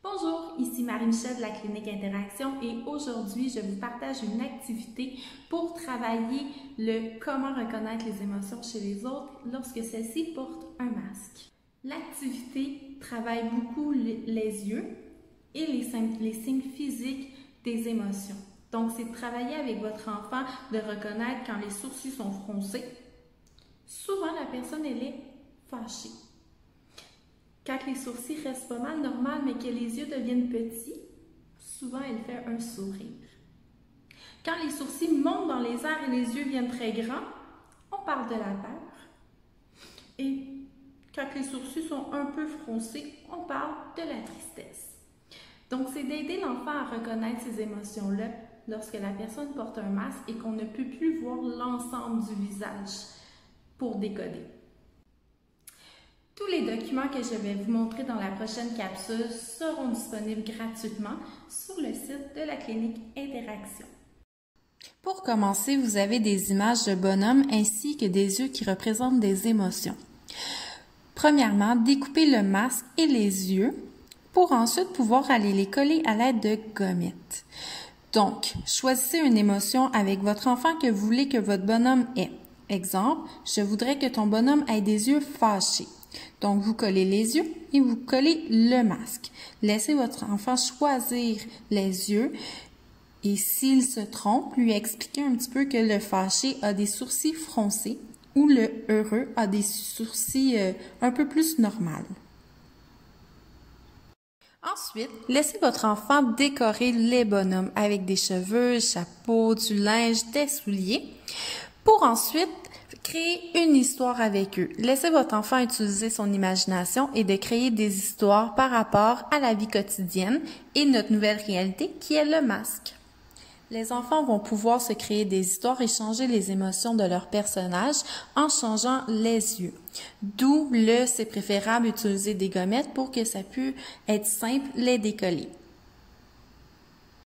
Bonjour, ici Marie-Michel de la Clinique Interaction et aujourd'hui, je vous partage une activité pour travailler le comment reconnaître les émotions chez les autres lorsque celles-ci portent un masque. L'activité travaille beaucoup les yeux et les signes physiques des émotions. Donc, c'est de travailler avec votre enfant de reconnaître quand les sourcils sont froncés. Souvent, la personne, elle est fâchée. Quand les sourcils restent pas mal normaux, mais que les yeux deviennent petits, souvent elle fait un sourire. Quand les sourcils montent dans les airs et les yeux viennent très grands, on parle de la peur. Et quand les sourcils sont un peu froncés, on parle de la tristesse. Donc, c'est d'aider l'enfant à reconnaître ces émotions-là lorsque la personne porte un masque et qu'on ne peut plus voir l'ensemble du visage pour décoder. Tous les documents que je vais vous montrer dans la prochaine capsule seront disponibles gratuitement sur le site de la Clinique Interaction. Pour commencer, vous avez des images de bonhommes ainsi que des yeux qui représentent des émotions. Premièrement, découpez le masque et les yeux pour ensuite pouvoir aller les coller à l'aide de gommettes. Donc, choisissez une émotion avec votre enfant que vous voulez que votre bonhomme ait. Exemple, je voudrais que ton bonhomme ait des yeux fâchés. Donc, vous collez les yeux et vous collez le masque. Laissez votre enfant choisir les yeux et s'il se trompe, lui expliquez un petit peu que le fâché a des sourcils froncés ou le heureux a des sourcils un peu plus normaux. Ensuite, laissez votre enfant décorer les bonhommes avec des cheveux, chapeau, du linge, des souliers pour ensuite créer une histoire avec eux. Laissez votre enfant utiliser son imagination et de créer des histoires par rapport à la vie quotidienne et notre nouvelle réalité qui est le masque. Les enfants vont pouvoir se créer des histoires et changer les émotions de leurs personnages en changeant les yeux. D'où c'est préférable d'utiliser des gommettes pour que ça puisse être simple les décoller.